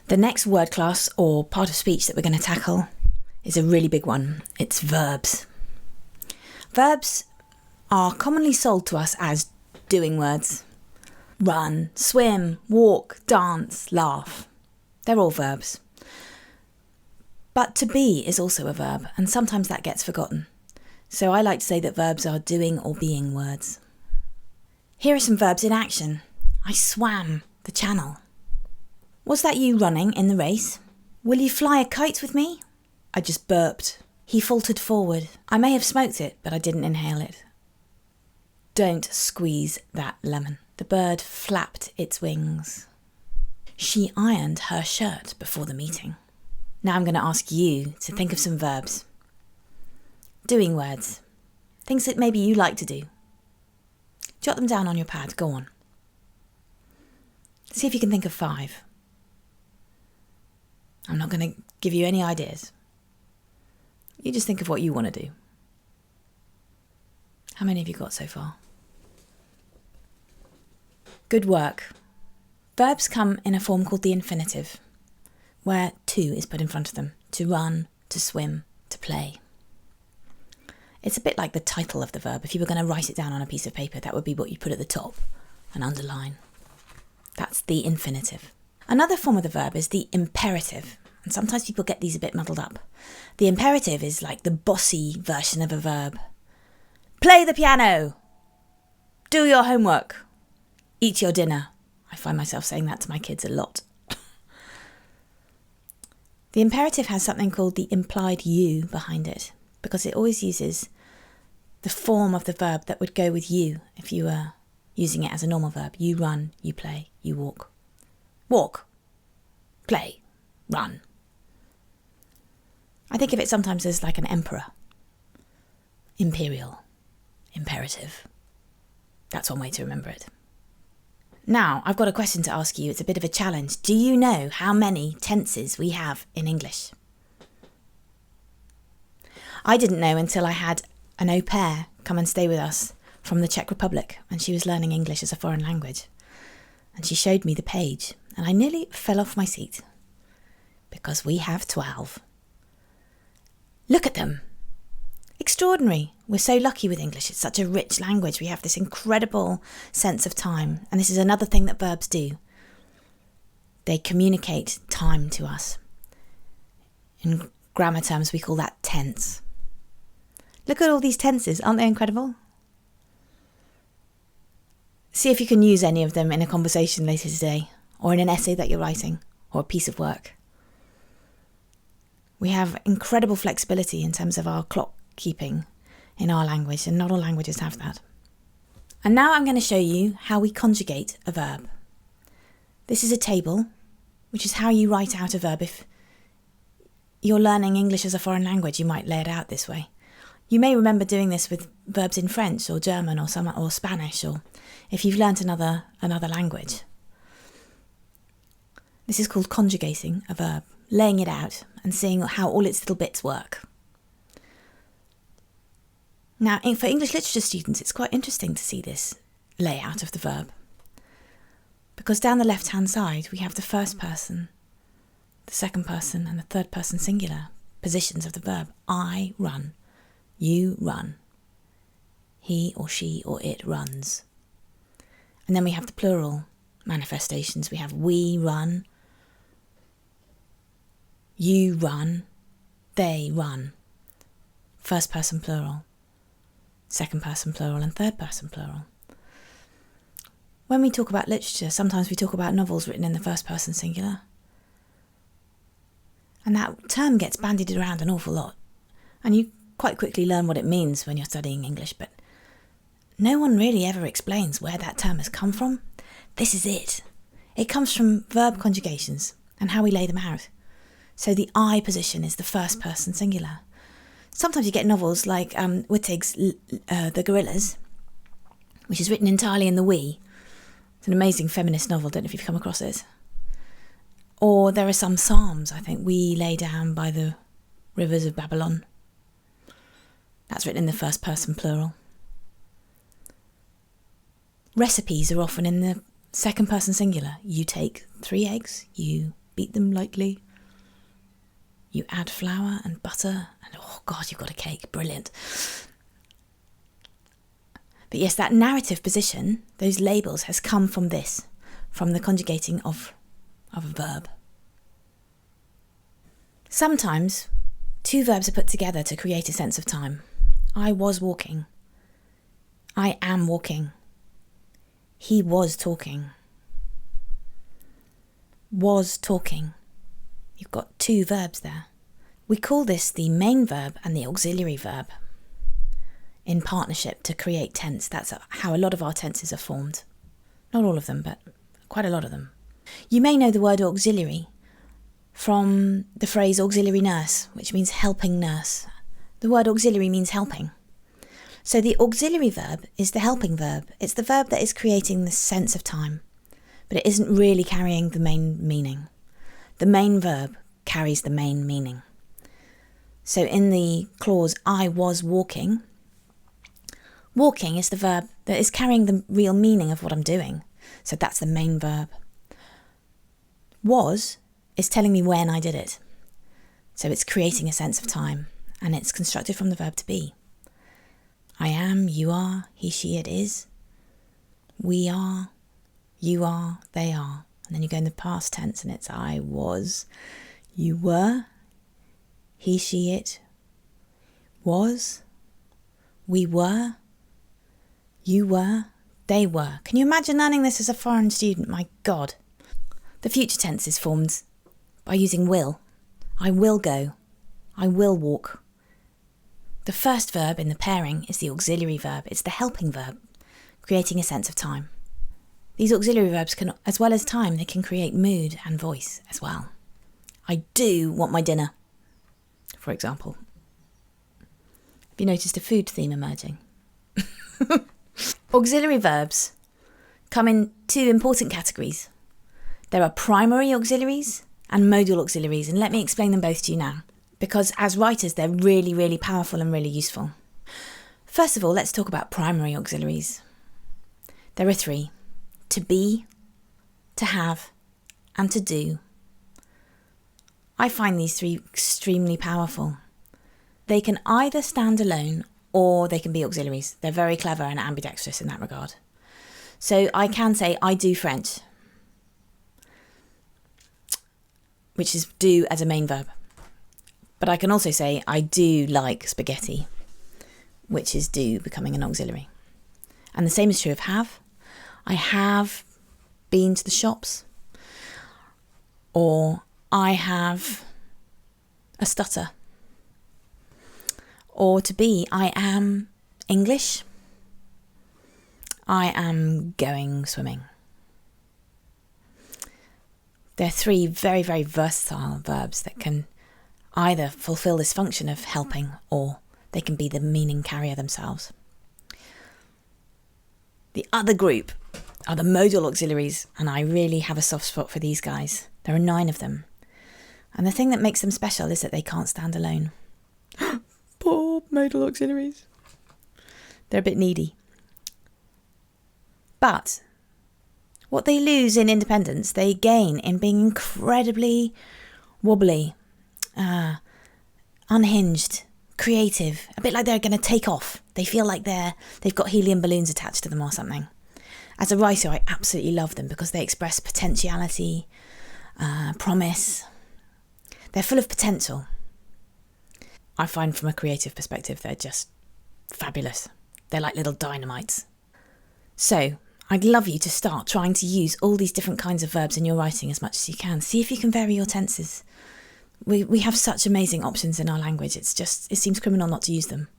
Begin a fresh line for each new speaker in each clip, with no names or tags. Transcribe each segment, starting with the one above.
The next word class or part of speech that we're going to tackle is a really big one. It's verbs. Verbs are commonly sold to us as doing words. Run, swim, walk, dance, laugh. They're all verbs. But to be is also a verb, and sometimes that gets forgotten. So I like to say that verbs are doing or being words. Here are some verbs in action. I swam the channel. Was that you running in the race? Will you fly a kite with me? I just burped. He faltered forward. I may have smoked it, but I didn't inhale it. Don't squeeze that lemon. The bird flapped its wings. She ironed her shirt before the meeting. Now I'm going to ask you to think of some verbs. Doing words. Things that maybe you like to do. Jot them down on your pad. Go on. See if you can think of 5. I'm not going to give you any ideas. You just think of what you want to do. How many have you got so far? Good work. Verbs come in a form called the infinitive, where to is put in front of them. To run, to swim, to play. It's a bit like the title of the verb. If you were going to write it down on a piece of paper, that would be what you put at the top, an underline. That's the infinitive. Another form of the verb is the imperative, and sometimes people get these a bit muddled up. The imperative is like the bossy version of a verb. Play the piano! Do your homework! Eat your dinner. I find myself saying that to my kids a lot. The imperative has something called the implied you behind it, because it always uses the form of the verb that would go with you if you were using it as a normal verb. You run, you play, you walk. Walk, play, run. I think of it sometimes as like an emperor. Imperial, imperative. That's one way to remember it. Now, I've got a question to ask you. It's a bit of a challenge. Do you know how many tenses we have in English? I didn't know until I had an au pair come and stay with us from the Czech Republic, and she was learning English as a foreign language. And she showed me the page, and I nearly fell off my seat, because we have 12. Look at them. Extraordinary. We're so lucky with English. It's such a rich language. We have this incredible sense of time. And this is another thing that verbs do. They communicate time to us. In grammar terms, we call that tense. Look at all these tenses. Aren't they incredible? See if you can use any of them in a conversation later today, or in an essay that you're writing, or a piece of work. We have incredible flexibility in terms of our clock keeping in our language, and not all languages have that. And now I'm going to show you how we conjugate a verb. This is a table, which is how you write out a verb. If you're learning English as a foreign language, you might lay it out this way. You may remember doing this with verbs in French or German or Spanish, or if you've learnt another language. This is called conjugating a verb, laying it out and seeing how all its little bits work. Now, for English literature students, it's quite interesting to see this layout of the verb, because down the left-hand side we have the first person, the second person and the third person singular positions of the verb. I run, you run, he or she or it runs. And then we have the plural manifestations. We have we run, you run, they run. First person plural, second person plural and third person plural. When we talk about literature, sometimes we talk about novels written in the first person singular. And that term gets bandied around an awful lot. And you quite quickly learn what it means when you're studying English, but no one really ever explains where that term has come from. This is it. It comes from verb conjugations and how we lay them out. So the I position is the first person singular. Sometimes you get novels like Wittig's The Gorillas, which is written entirely in the we. It's an amazing feminist novel, don't know if you've come across it. Or there are some psalms, I think, we lay down by the rivers of Babylon. That's written in the first person plural. Recipes are often in the second person singular. You take 3 eggs, you beat them lightly. You add flour and butter, and oh God, you've got a cake. Brilliant. But yes, that narrative position, those labels, has come from this, from the conjugating of a verb. Sometimes 2 verbs are put together to create a sense of time. I was walking. I am walking. He was talking. Was talking. You've got 2 verbs there. We call this the main verb and the auxiliary verb in partnership to create tense. That's how a lot of our tenses are formed. Not all of them, but quite a lot of them. You may know the word auxiliary from the phrase auxiliary nurse, which means helping nurse. The word auxiliary means helping. So the auxiliary verb is the helping verb. It's the verb that is creating the sense of time, but it isn't really carrying the main meaning. The main verb carries the main meaning. So in the clause, I was walking, walking is the verb that is carrying the real meaning of what I'm doing. So that's the main verb. Was is telling me when I did it. So it's creating a sense of time, and it's constructed from the verb to be. I am, you are, he, she, it is. We are, you are, they are. And then you go in the past tense and it's I was, you were, he, she, it was, we were, you were, they were. Can you imagine learning this as a foreign student? My God. The future tense is formed by using will. I will go. I will walk. The first verb in the pairing is the auxiliary verb. It's the helping verb, creating a sense of time. These auxiliary verbs can, as well as time, they can create mood and voice as well. I do want my dinner, for example. Have you noticed a food theme emerging? Auxiliary verbs come in 2 important categories. There are primary auxiliaries and modal auxiliaries, and let me explain them both to you now, because as writers they're really, really powerful and really useful. First of all, let's talk about primary auxiliaries. There are 3. To be, to have, and to do. I find these 3 extremely powerful. They can either stand alone or they can be auxiliaries. They're very clever and ambidextrous in that regard. So I can say, I do French, which is do as a main verb. But I can also say, I do like spaghetti, which is do becoming an auxiliary. And the same is true of have. I have been to the shops, or I have a stutter, or to be, I am English, I am going swimming. They're 3 very, very versatile verbs that can either fulfill this function of helping or they can be the meaning carrier themselves. The other group are the modal auxiliaries, and I really have a soft spot for these guys. There are 9 of them. And the thing that makes them special is that they can't stand alone. Poor modal auxiliaries. They're a bit needy. But what they lose in independence, they gain in being incredibly wobbly, unhinged, creative, a bit like they're going to take off. They feel like they've got helium balloons attached to them or something. As a writer, I absolutely love them because they express potentiality, promise. They're full of potential. I find from a creative perspective, they're just fabulous. They're like little dynamites. So I'd love you to start trying to use all these different kinds of verbs in your writing as much as you can. See if you can vary your tenses. We have such amazing options in our language. It seems criminal not to use them.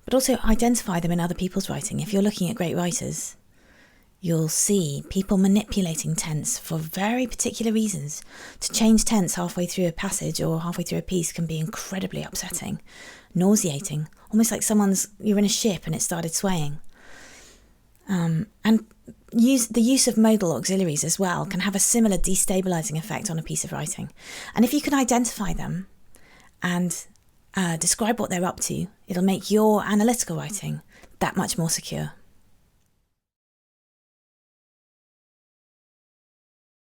But also identify them in other people's writing. If you're looking at great writers, you'll see people manipulating tense for very particular reasons. To change tense halfway through a passage or halfway through a piece can be incredibly upsetting, nauseating, almost like you're in a ship and it started swaying. And the use of modal auxiliaries as well can have a similar destabilising effect on a piece of writing. And if you can identify them and describe what they're up to, it'll make your analytical writing that much more secure.